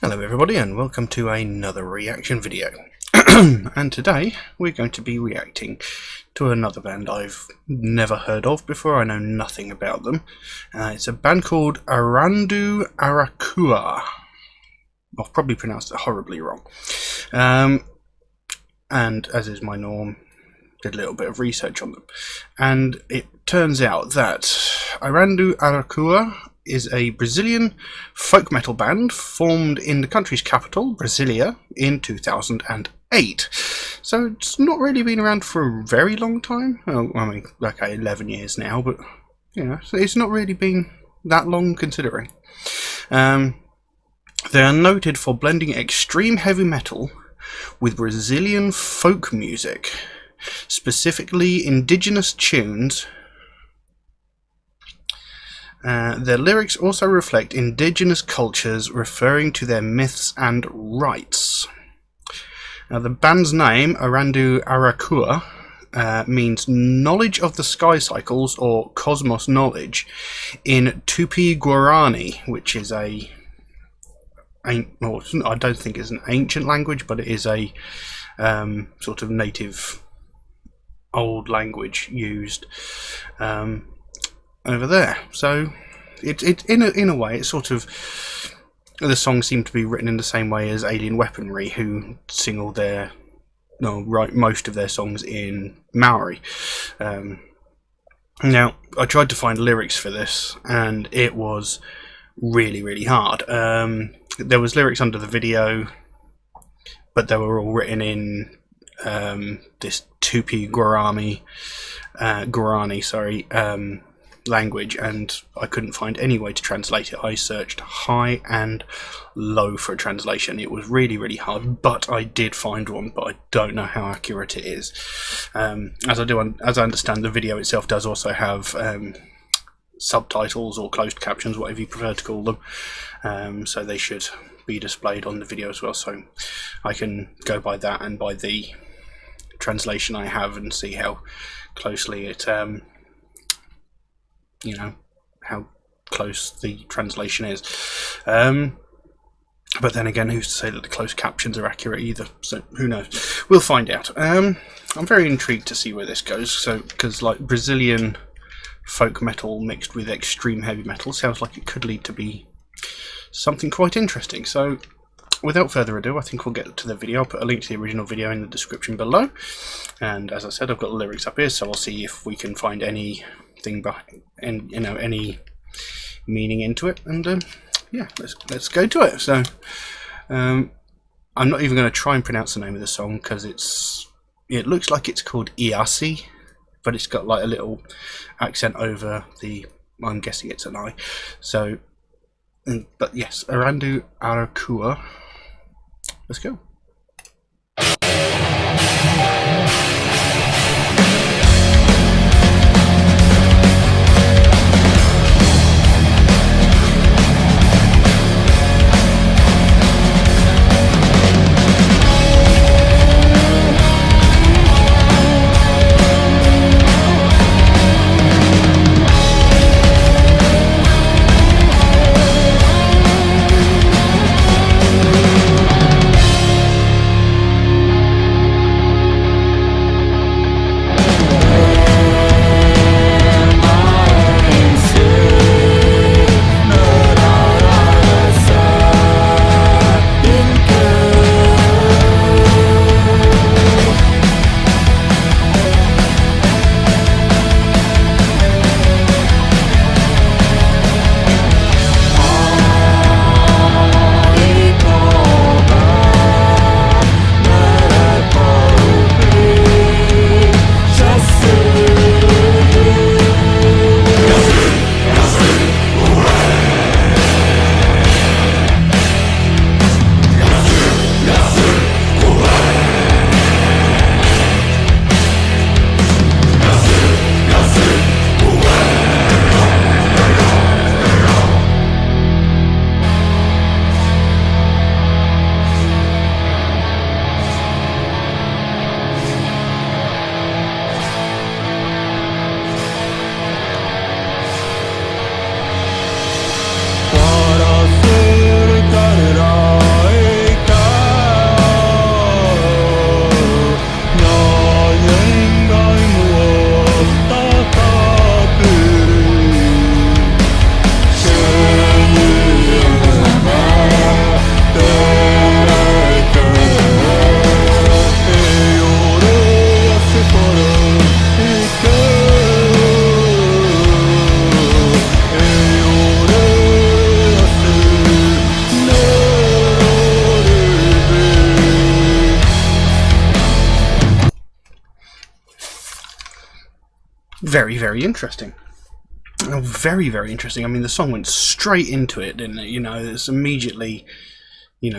Hello everybody and welcome to another reaction video. And today we're going to be reacting to another band I've never heard of before. I know nothing about them. It's a band called Arandu Arakuaa. I've probably pronounced it horribly wrong. And as is my norm, did a little bit of research on them. And it turns out that Arandu Arakuaa is a Brazilian folk metal band formed in the country's capital, Brasilia, in 2008. So it's not really been around for a very long time. Well, I mean, okay, 11 years now, but you know, it's not really been that long considering. They are noted for blending extreme heavy metal with Brazilian folk music, specifically indigenous tunes. Their lyrics also reflect indigenous cultures, referring to their myths and rites. Now, the band's name, Arandu Arakuaa, means knowledge of the sky cycles or cosmos knowledge in Tupi-Guarani, which is I don't think it's an ancient language, but it is a sort of native old language used over there. So it in a way, it's sort of, the songs seem to be written in the same way as Alien Weaponry, who sing all their write most of their songs in Maori. Now I tried to find lyrics for this and it was really hard. There was lyrics under the video, but they were all written in this Tupi-Guarani language, and I couldn't find any way to translate it. I searched high and low for a translation. It was really hard, but I did find one, but I don't know how accurate it is. As I understand, the video itself does also have subtitles or closed captions, whatever you prefer to call them, so they should be displayed on the video as well, so I can go by that and by the translation I have and see how closely it you know, how close the translation is. But then again, who's to say that the closed captions are accurate either? So who knows? We'll find out. I'm very intrigued to see where this goes. So, because like Brazilian folk metal mixed with extreme heavy metal sounds like it could lead to be something quite interesting. So, without further ado, I think we'll get to the video. I'll put a link to the original video in the description below. And as I said, I've got the lyrics up here, so I'll see if we can find anything behind, and any meaning into it. And yeah, let's go to it. So I'm not even going to try and pronounce the name of the song because it looks like it's called Îasy, but it's got like a little accent over the, I'm guessing it's an I. So, but yes, Arandu Arakuaa. Let's go. very, very interesting. Very, very interesting. I mean, the song went straight into it, didn't it? It's immediately,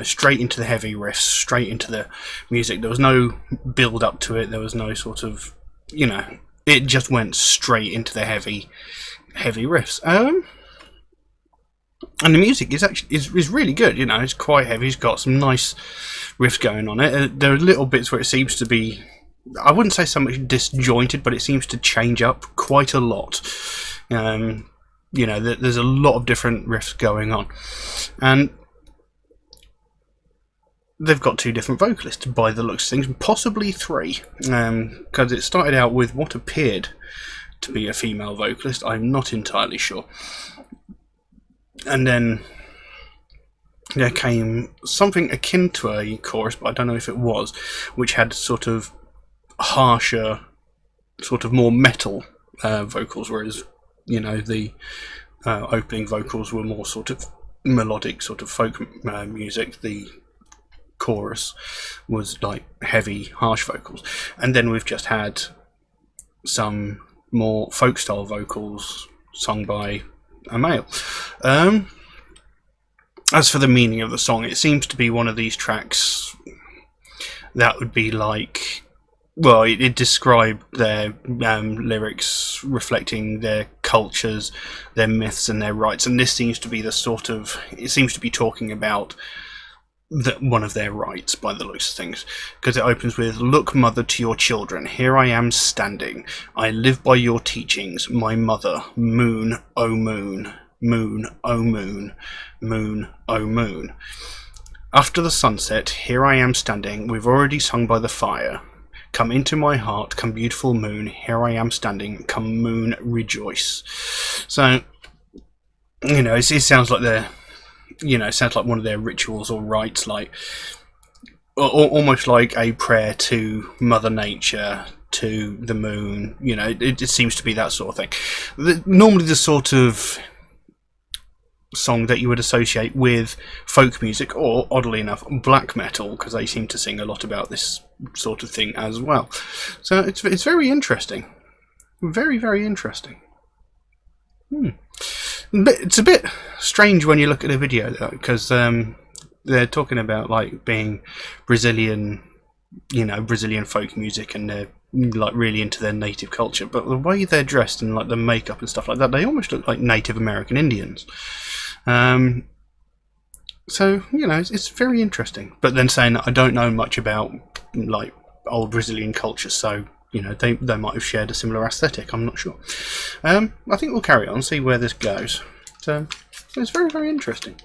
straight into the heavy riffs, straight into the music. There was no build up to it. There was no sort of, it just went straight into the heavy riffs. And the music is really good. It's quite heavy. It's got some nice riffs going on it. There are little bits where it seems to be, I wouldn't say so much disjointed, but it seems to change up quite a lot. There's a lot of different riffs going on, and they've got 2 different vocalists by the looks of things, possibly 3, because it started out with what appeared to be a female vocalist. I'm not entirely sure, and then there came something akin to a chorus, but I don't know if it was, which had sort of harsher, sort of more metal vocals, whereas the opening vocals were more sort of melodic, sort of folk music. The chorus was like heavy, harsh vocals, and then we've just had some more folk style vocals sung by a male. As for the meaning of the song, it seems to be one of these tracks that would be like, well, it described their lyrics reflecting their cultures, their myths and their rights, and this seems to be the sort of, it seems to be talking about one of their rights by the looks of things, because it opens with, "Look, mother, to your children, here I am standing, I live by your teachings, my mother, moon, oh moon, moon, oh moon, moon, oh moon. After the sunset, here I am standing, we've already sung by the fire. Come into my heart, come beautiful moon, here I am standing, come moon, rejoice." So, it sounds like they're, it sounds like one of their rituals or rites, like, or almost like a prayer to Mother Nature, to the moon. It seems to be that sort of thing. Normally the sort of song that you would associate with folk music, or oddly enough black metal, because they seem to sing a lot about this sort of thing as well. So it's very interesting, very, very interesting. But it's a bit strange when you look at the video though, because they're talking about like being Brazilian, Brazilian folk music, and they're like really into their native culture, but the way they're dressed and like the makeup and stuff like that, they almost look like Native American Indians. So it's very interesting. But then saying that I don't know much about like old Brazilian culture, so they might have shared a similar aesthetic. I'm not sure. I think we'll carry on, see where this goes. So it's very, very interesting.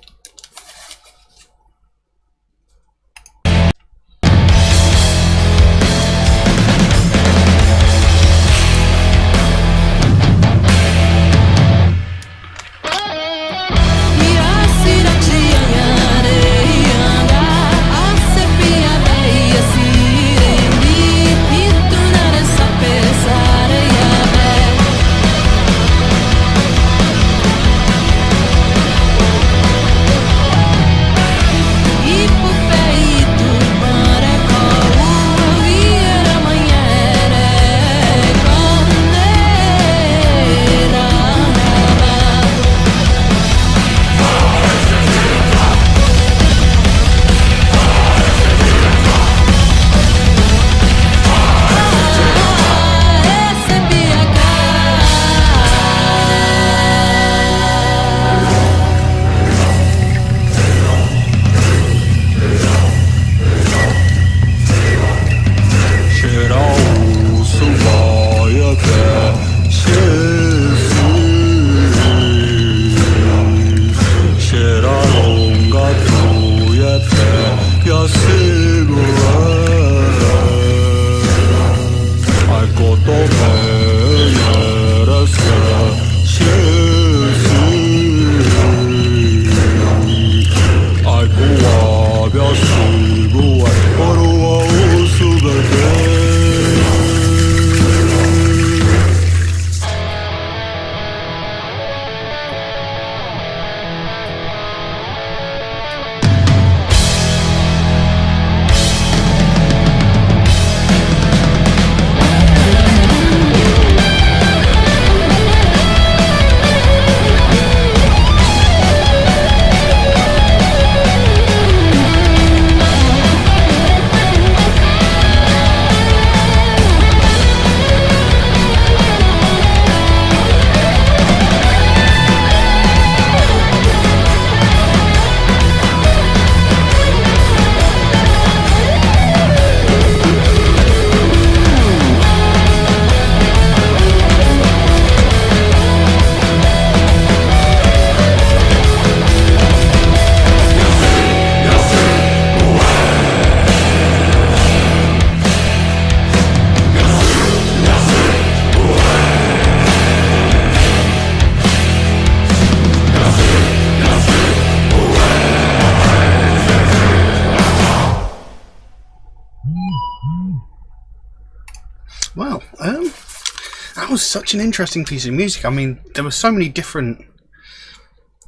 that was such an interesting piece of music. I mean, there were so many different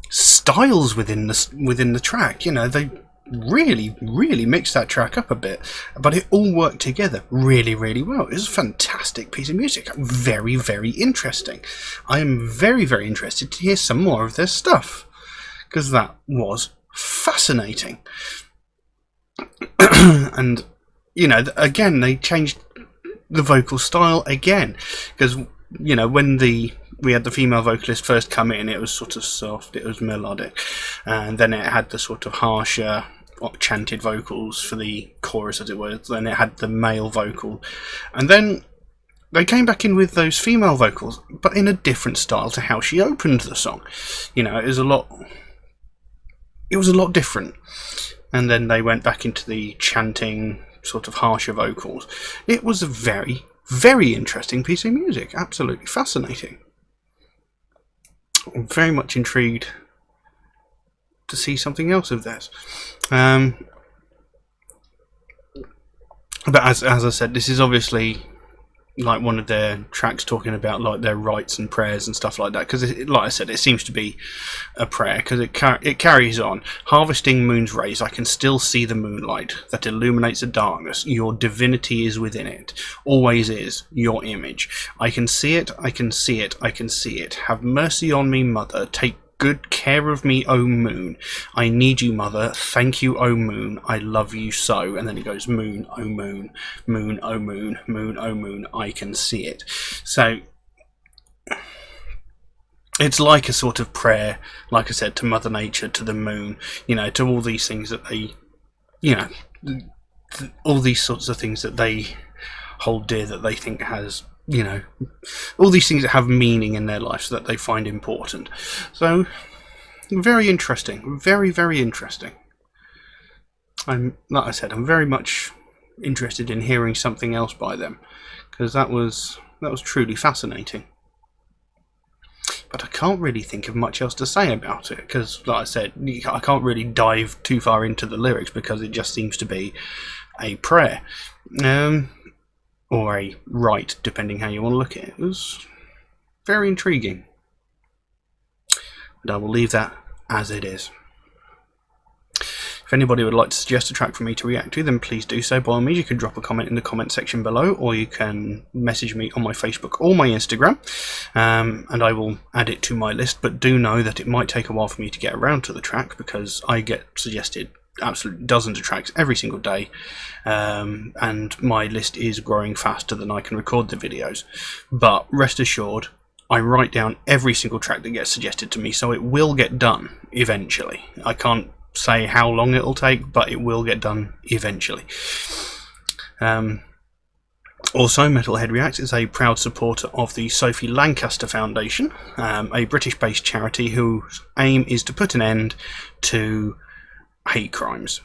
styles within the track. You know, they really mixed that track up a bit, but it all worked together really well. It was a fantastic piece of music. Very interesting. I am very interested to hear some more of their stuff, because that was fascinating. And you know, again, they changed the vocal style again, because you know, when we had the female vocalist first come in, it was sort of soft, it was melodic, and then it had the sort of harsher chanted vocals for the chorus, as it were. Then it had the male vocal, and then they came back in with those female vocals, but in a different style to how she opened the song. You know, it was a lot different. And then they went back into the chanting, sort of harsher vocals. It was a very interesting piece of music. Absolutely fascinating. I'm very much intrigued to see something else of theirs. But as I said, this is obviously like one of their tracks talking about like their rites and prayers and stuff like that, because like I said, it seems to be a prayer, because it carries on. Harvesting moon's rays, I can still see the moonlight that illuminates the darkness. Your divinity is within it, always is, your image. I can see it, I can see it, I can see it. Have mercy on me, mother, take good care of me, O moon. I need you, mother. Thank you, O moon. I love you so. And then it goes, moon, O moon, moon, O moon, moon, O moon. I can see it. So it's like a sort of prayer, like I said, to Mother Nature, to the moon, you know, to all these things that they, you know, all these sorts of things that they hold dear, that they think has, you know, all these things that have meaning in their lives that they find important. So, very interesting. Very interesting. Like I said, I'm very much interested in hearing something else by them, because that was truly fascinating. But I can't really think of much else to say about it, because, like I said, I can't really dive too far into the lyrics, because it just seems to be a prayer. Or a rite, depending how you want to look at it. It was very intriguing. But I will leave that as it is. If anybody would like to suggest a track for me to react to, then please do so. By all means, you can drop a comment in the comment section below, or you can message me on my Facebook or my Instagram, and I will add it to my list. But do know that it might take a while for me to get around to the track, because I get suggested absolute dozens of tracks every single day, and my list is growing faster than I can record the videos. But rest assured, I write down every single track that gets suggested to me, so it will get done eventually. I can't say how long it'll take, but it will get done eventually. Also, Metalhead Reacts is a proud supporter of the Sophie Lancaster Foundation, a British-based charity whose aim is to put an end to hate crimes,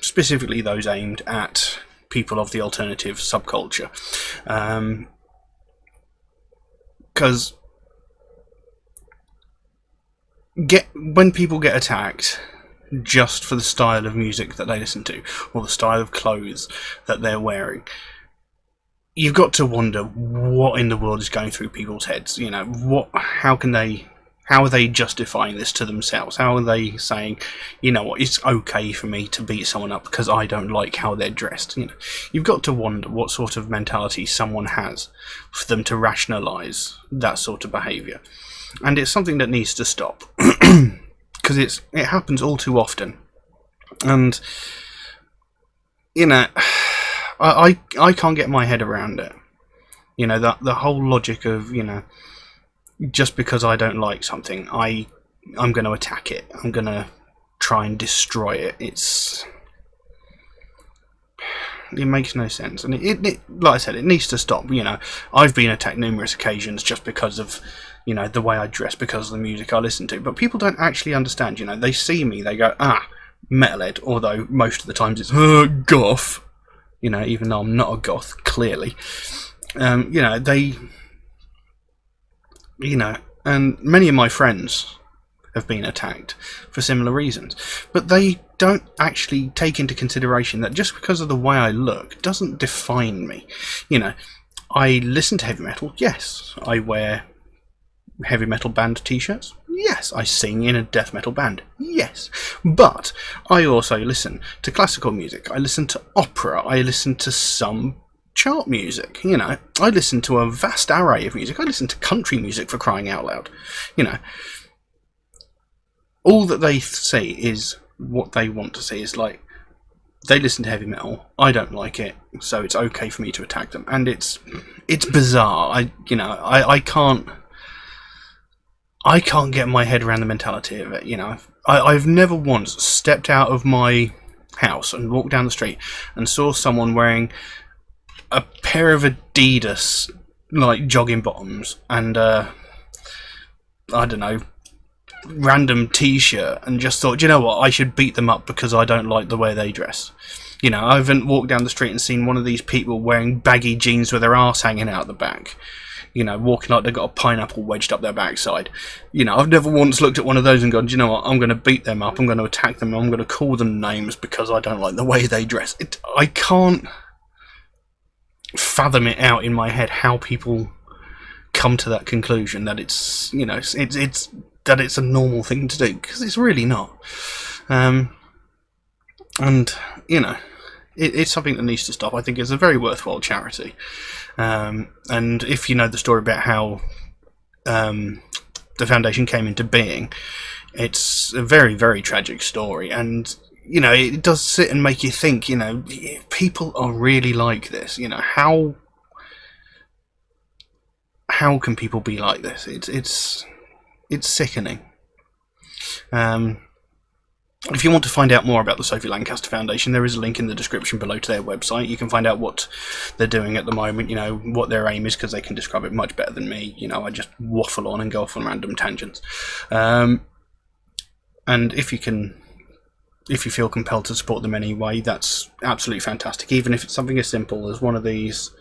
specifically those aimed at people of the alternative subculture, because when people get attacked just for the style of music that they listen to, or the style of clothes that they're wearing, you've got to wonder what in the world is going through people's heads. You know, how are they justifying this to themselves? How are they saying, you know what, it's okay for me to beat someone up because I don't like how they're dressed? You know, you've got to wonder what sort of mentality someone has for them to rationalise that sort of behaviour. And it's something that needs to stop, because it happens all too often. And, you know, I can't get my head around it. You know, the whole logic of, you know, just because I don't like something, I'm going to attack it. I'm going to try and destroy it. It makes no sense, and it like I said, it needs to stop. You know, I've been attacked numerous occasions just because of, you know, the way I dress, because of the music I listen to. But people don't actually understand. You know, they see me, they go, Metalhead, although most of the times it's goth. You know, even though I'm not a goth, clearly. You know, you know, and many of my friends have been attacked for similar reasons, but they don't actually take into consideration that just because of the way I look doesn't define me. You know, I listen to heavy metal, yes. I wear heavy metal band t-shirts, yes. I sing in a death metal band, yes. But I also listen to classical music, I listen to opera, I listen to some chart music, you know. I listen to a vast array of music. I listen to country music, for crying out loud, you know. All that they see is what they want to see. Is like, they listen to heavy metal, I don't like it, so it's okay for me to attack them. And it's bizarre. I can't get my head around the mentality of it, you know. I've never once stepped out of my house and walked down the street and saw someone wearing a pair of Adidas like jogging bottoms and I don't know, random t-shirt, and just thought, you know what, I should beat them up because I don't like the way they dress. You know, I haven't walked down the street and seen one of these people wearing baggy jeans with their arse hanging out the back, you know, walking like they've got a pineapple wedged up their backside. You know, I've never once looked at one of those and gone, you know what, I'm going to beat them up, I'm going to attack them, I'm going to call them names because I don't like the way they dress. I can't fathom it out in my head how people come to that conclusion that it's, you know, it's that it's a normal thing to do, because it's really not. And you know, it's something that needs to stop. I think it's a very worthwhile charity. And if you know the story about how the foundation came into being, it's a very, very tragic story. And you know, it does sit and make you think, you know, people are really like this. You know, how can people be like this? It's sickening. If you want to find out more about the Sophie Lancaster Foundation, there is a link in the description below to their website. You can find out what they're doing at the moment, you know, what their aim is, because they can describe it much better than me. You know, I just waffle on and go off on random tangents. And if you feel compelled to support them anyway, that's absolutely fantastic. Even if it's something as simple as one of these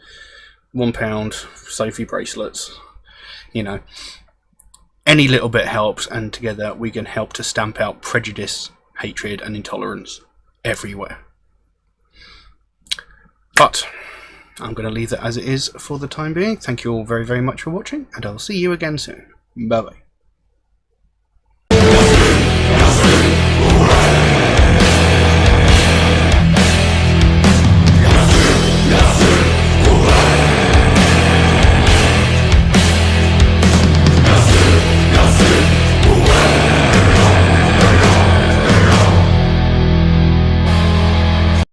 £1 Sophie bracelets, you know. Any little bit helps, and together we can help to stamp out prejudice, hatred and intolerance everywhere. But I'm going to leave that as it is for the time being. Thank you all very, very much for watching, and I'll see you again soon. Bye bye.